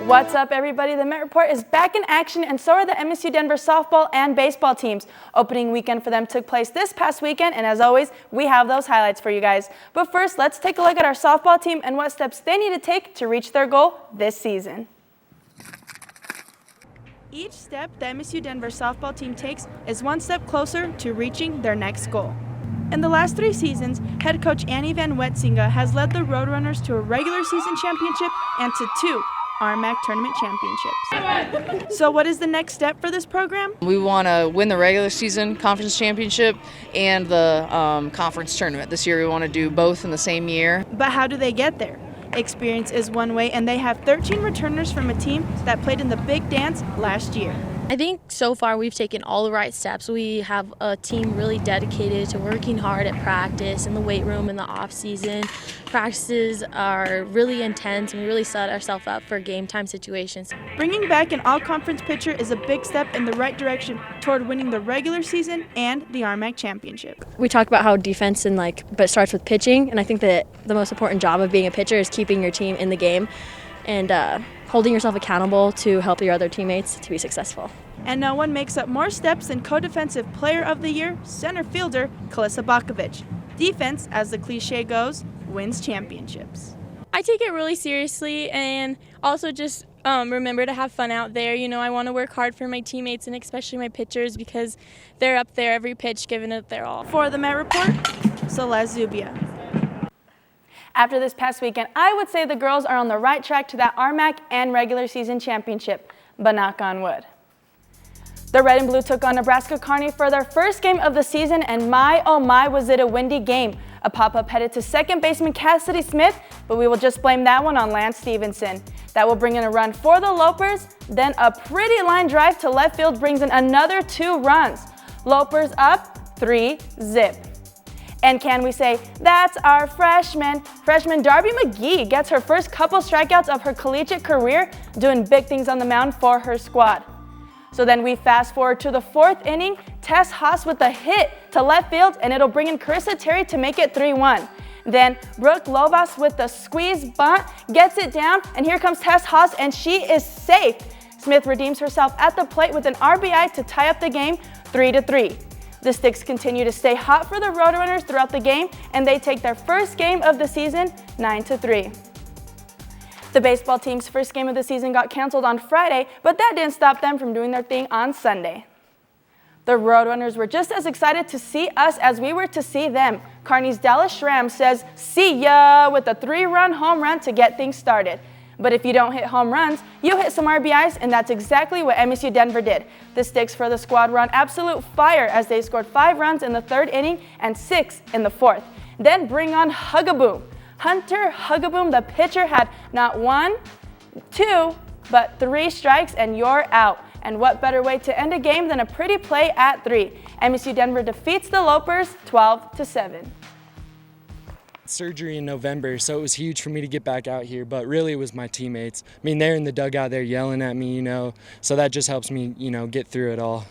What's up, everybody? The Met Report is back in action, and so are the MSU Denver softball and baseball teams. Opening weekend for them took place this past weekend, and as always, we have those highlights for you guys. But first, let's take a look at our softball team and what steps they need to take to reach their goal this season. Each step the MSU Denver softball team takes is one step closer to reaching their next goal. In the last 3 seasons, head coach Annie Van Wetsinga has led the Roadrunners to a regular season championship and to 2 RMAC tournament championships. So what is the next step for this program? We want to win the regular season conference championship and the conference tournament. This year we want to do both in the same year. But how do they get there? Experience is one way, and they have 13 returners from a team that played in the Big Dance last year. I think so far we've taken all the right steps. We have a team really dedicated to working hard at practice, in the weight room, in the off season. Practices are really intense, and we really set ourselves up for game time situations. Bringing back an all-conference pitcher is a big step in the right direction toward winning the regular season and the RMAC championship. We talk about how defense but it starts with pitching, and I think that the most important job of being a pitcher is keeping your team in the game and holding yourself accountable to help your other teammates to be successful. And no one makes up more steps than co-defensive player of the year, center fielder Kalissa Bakovic. Defense, as the cliche goes, wins championships. I take it really seriously and also just remember to have fun out there. You know, I want to work hard for my teammates and especially my pitchers because they're up there every pitch giving it their all. For the Met Report, Celeste Zubia. After this past weekend, I would say the girls are on the right track to that RMAC and regular season championship, but knock on wood. The Red and Blue took on Nebraska Kearney for their first game of the season, and my oh my was it a windy game. A pop-up headed to second baseman Cassidy Smith, but we will just blame that one on Lance Stevenson. That will bring in a run for the Lopers, then a pretty line drive to left field brings in another 2 runs. Lopers up 3-zip. And can we say, that's our freshman. Freshman Darby McGee gets her first couple strikeouts of her collegiate career, doing big things on the mound for her squad. So then we fast forward to the 4th inning, Tess Haas with a hit to left field, and it'll bring in Carissa Terry to make it 3-1. Then Brooke Lovas with the squeeze bunt gets it down, and here comes Tess Haas, and she is safe. Smith redeems herself at the plate with an RBI to tie up the game 3-3. The Sticks continue to stay hot for the Roadrunners throughout the game, and they take their first game of the season 9-3. The baseball team's first game of the season got canceled on Friday, but that didn't stop them from doing their thing on Sunday. The Roadrunners were just as excited to see us as we were to see them. Kearney's Dallas Schramm says, "See ya," with a 3-run home run to get things started. But if you don't hit home runs, you hit some RBIs, and that's exactly what MSU Denver did. The Sticks for the squad were on absolute fire as they scored 5 runs in the 3rd inning and 6 in the 4th. Then bring on Hugaboom. Hunter Hugaboom, the pitcher, had not 1, 2, but 3 strikes, and you're out. And what better way to end a game than a pretty play at 3? MSU Denver defeats the Lopers 12-7. Surgery in November, so it was huge for me to get back out here, but really it was my teammates. I mean, they're in the dugout, they're yelling at me, so that just helps me, get through it all.